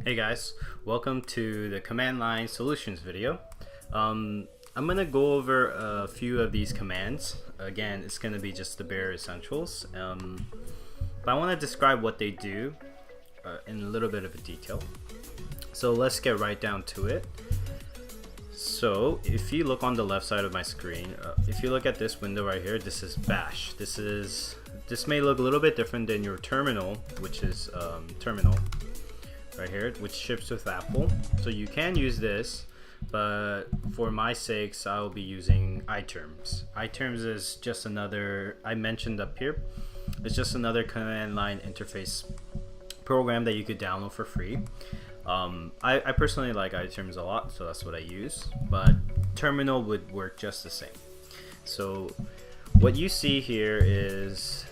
Hey guys, welcome to the command line solutions video. I'm gonna go over a few of these commands. Again, it's gonna be just the bare essentials, but I want to describe what they do in a little bit of a detail. So let's get right down to it. So if you look on the left side of my screen, if you look at this window right here, this is bash. This may look a little bit different than your terminal, which is terminal right here, which ships with Apple. So you can use this, but for my sakes I'll be using iTerms. iTerms is just another, I mentioned up here, it's just another command line interface program that you could download for free. I personally like iTerms a lot, so that's what I use, but terminal would work just the same. So what you see here is,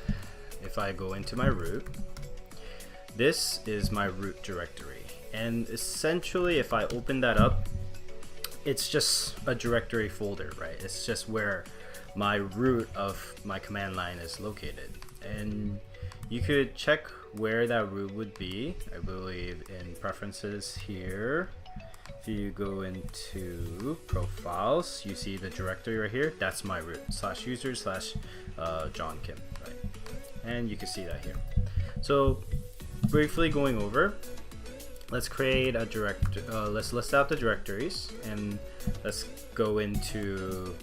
if I go into my root, this is my root directory, and essentially if I open that up, it's just a directory folder, right? It's just where my root of my command line is located, and you could check where that root would be. I believe in preferences here. If you go into profiles, you see the directory right here. That's my root /user / John Kim, right? And you can see that here. So briefly going over, let's create a let's list out the directories, and let's go into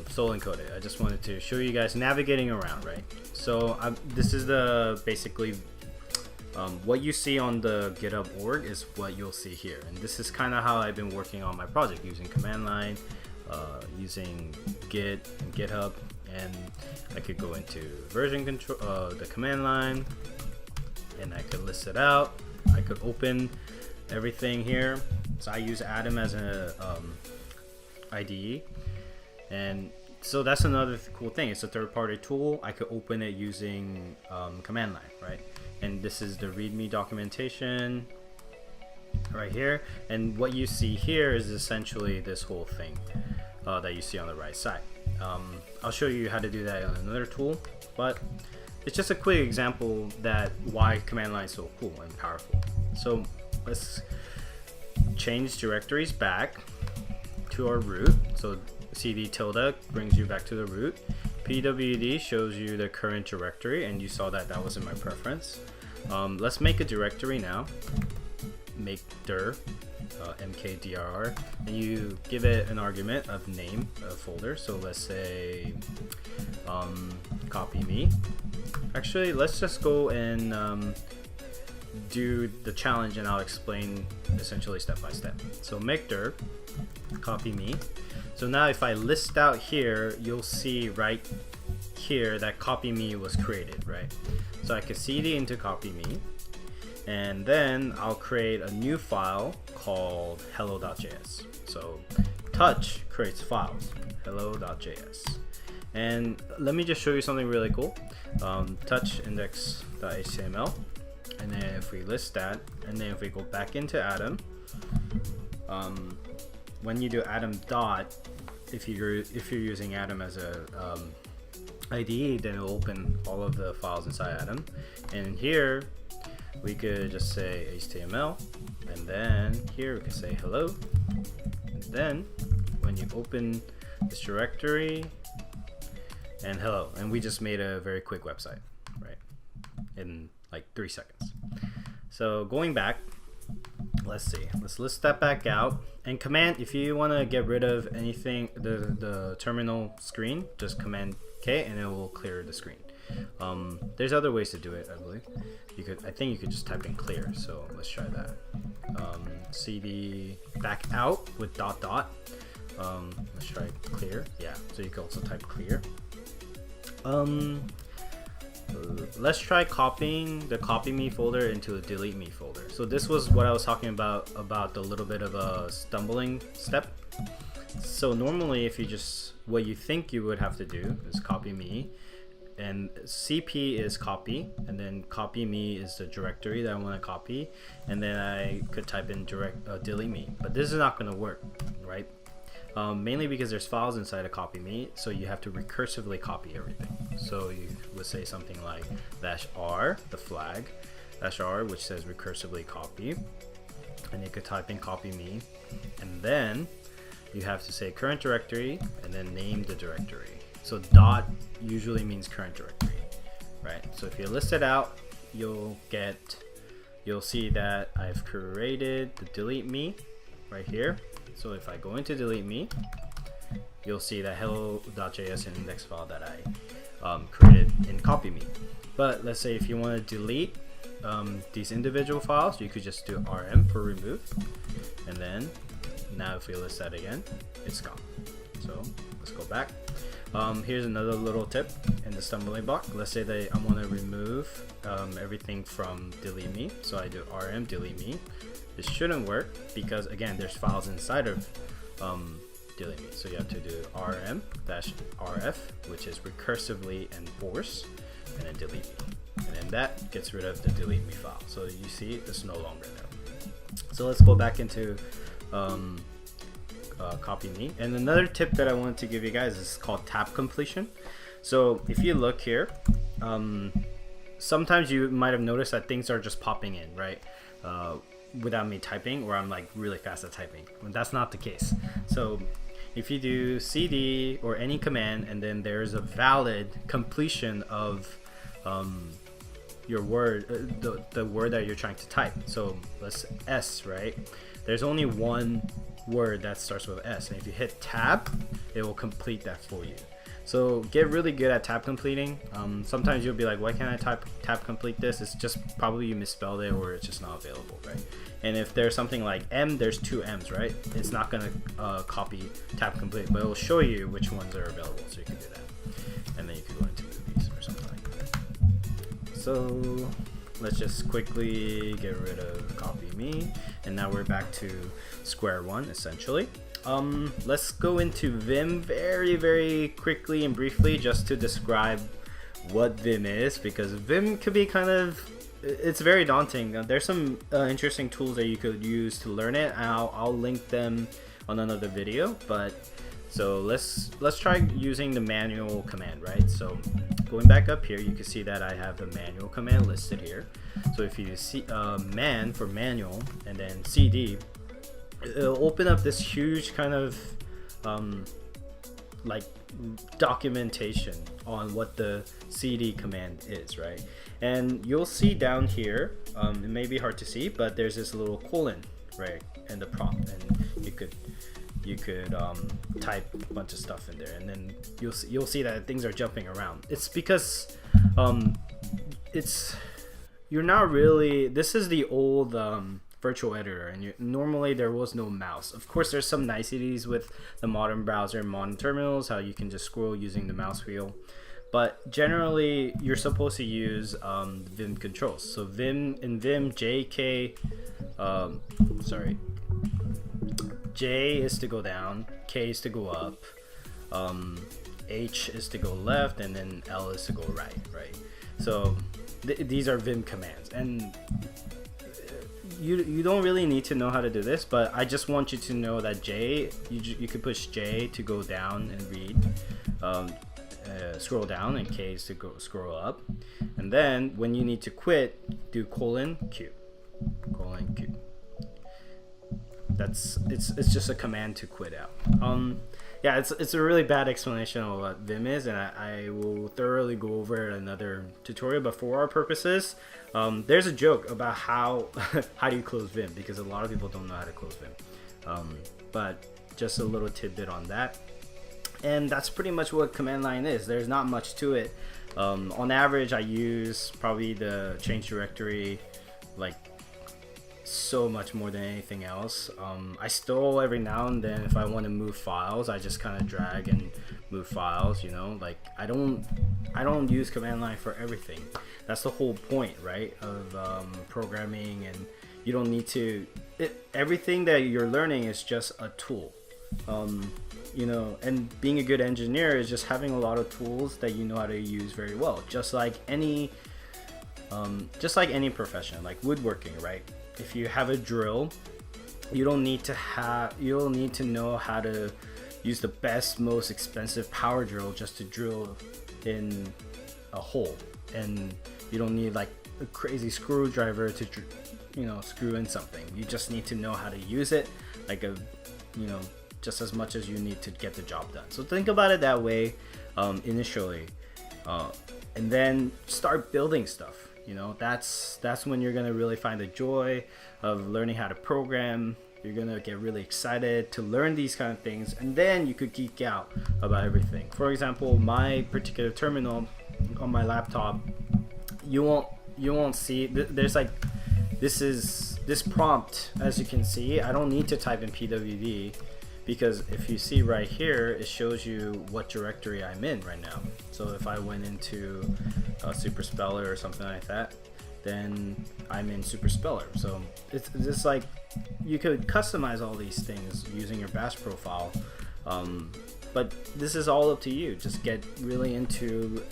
Soul Encoded. I just wanted to show you guys navigating around, right? So this is the basically what you see on the GitHub org is what you'll see here, and this is kind of how I've been working on my project, using command line, using Git and GitHub, and I could go into version control, the command line, and I could list it out. I could open everything here. So I use Atom as a IDE, and so that's another cool thing. It's a third-party tool. I could open it using command line, right? And this is the README documentation right here. And what you see here is essentially this whole thing that you see on the right side. I'll show you how to do that on another tool, but it's just a quick example that why command line is so cool and powerful. So let's change directories back to our root. So cd tilde brings you back to the root. pwd shows you the current directory, and you saw that was in my preference. Let's make a directory now. Make dir mkdir, and you give it an argument of name of folder. So let's say copy me. Actually, let's just go and do the challenge, and I'll explain essentially step by step. So make dir copy me. So now if I list out here, you'll see right here that copy me was created, right? So I can cd into copy me, and then I'll create a new file called hello.js. So touch creates files, hello.js. And let me just show you something really cool. Touch index.html, and then if we list that, and then if we go back into Atom, when you do Atom dot, if you're using Atom as a IDE, then it'll open all of the files inside Atom. And here we could just say HTML, and then here we could say hello, and then when you open this directory, and hello, and we just made a very quick website, right, in like 3 seconds. So going back, let's see, let's list that back out, and command, if you want to get rid of anything, the terminal screen, just command K and it will clear the screen. There's other ways to do it, I believe. I think you could just type in clear, so let's try that. cd back out with dot dot. Let's try clear. Yeah, so you can also type clear. Let's try copying the copy me folder into a delete me folder. So this was what I was talking about the little bit of a stumbling step. So normally if you just, what you think you would have to do is copy me, and cp is copy, and then copy me is the directory that I want to copy, and then I could type in delete me, but this is not going to work, right? Mainly because there's files inside of copy me, so you have to recursively copy everything. So you would say something like -r, the flag, -r, which says recursively copy, and you could type in copy me, and then you have to say current directory and then name the directory. So dot usually means current directory, right? So if you list it out, you'll see that I've created the delete me right here. So if I go into delete me, you'll see that hello.js and index file that I created in copy me. But let's say if you want to delete these individual files, you could just do rm for remove, and then now if we list that again, it's gone. So let's go back. Here's another little tip in the stumbling block. Let's say that I want to remove everything from delete me, so I do rm delete me. This shouldn't work because again there's files inside of delete me, so you have to do rm-rf, which is recursively enforce, and then delete me, and then that gets rid of the delete me file. So you see it's no longer there. So let's go back into copy me. And another tip that I wanted to give you guys is called tab completion. So if you look here, sometimes you might have noticed that things are just popping in, right? Without me typing, or I'm like really fast at typing. When that's not the case. So if you do cd or any command and then there's a valid completion of your word, the word that you're trying to type. So let's S, right? There's only one word that starts with S, and if you hit tab, it will complete that for you. So get really good at tab completing. Sometimes you'll be like, why can't I tab complete this? It's just probably you misspelled it, or it's just not available, right? And if there's something like M, there's two M's, right? It's not gonna copy tab complete, but it will show you which ones are available, so you can do that. And then you can go into movies or something like that. So let's just quickly get rid of copy me, and now we're back to square one essentially. Let's go into Vim very quickly and briefly, just to describe what Vim is, because Vim could be kind of, it's very daunting. There's some interesting tools that you could use to learn it. I'll link them on another video, but so let's try using the manual command, right? So going back up here, you can see that I have the manual command listed here. So if you see man for manual and then cd, it'll open up this huge kind of like documentation on what the cd command is, right? And you'll see down here, it may be hard to see, but there's this little colon right in the prompt, and you could type a bunch of stuff in there, and then you'll see that things are jumping around. It's because you're not really, this is the old virtual editor, and normally there was no mouse. Of course there's some niceties with the modern browser and modern terminals, how you can just scroll using the mouse wheel, but generally you're supposed to use Vim controls. So Vim J is to go down, K is to go up, H is to go left, and then L is to go right. So these are Vim commands, and you don't really need to know how to do this, but I just want you to know that J, you could push J to go down and read, scroll down, and K is to go scroll up, and then when you need to quit, do :Q. It's just a command to quit out. Yeah, it's a really bad explanation of what Vim is, and I will thoroughly go over it in another tutorial. But for our purposes, there's a joke about how do you close Vim, because a lot of people don't know how to close Vim. But just a little tidbit on that, and that's pretty much what command line is. There's not much to it. On average, I use probably the change directory like so much more than anything else. I still every now and then, if I want to move files, I just kind of drag and move files, you know, like I don't use command line for everything. That's the whole point, right, of programming, and you don't need to, everything that you're learning is just a tool. You know, and being a good engineer is just having a lot of tools that you know how to use very well, just like any profession, like woodworking, right? If you have a drill, you don't need to know how to use the best, most expensive power drill just to drill in a hole, and you don't need like a crazy screwdriver to screw in something. You just need to know how to use it, like just as much as you need to get the job done. So think about it that way initially, and then start building stuff. That's when you're gonna really find the joy of learning how to program. You're gonna get really excited to learn these kind of things, and then you could geek out about everything. For example, my particular terminal on my laptop, you won't see there's like this prompt. As you can see, I don't need to type in pwd, because if you see right here, it shows you what directory I'm in right now. So if I went into Super Speller or something like that, then I'm in Super Speller. So it's just like you could customize all these things using your Bash profile, but this is all up to you. Just get really into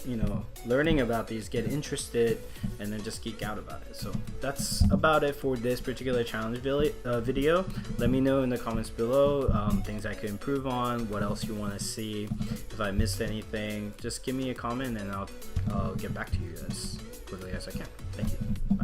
learning about these, get interested, and then just geek out about it. So that's about it for this particular challenge video. Let me know in the comments below things I could improve on, what else you want to see. If I missed anything, just give me a comment and I'll get back to you as quickly as I can. Thank you.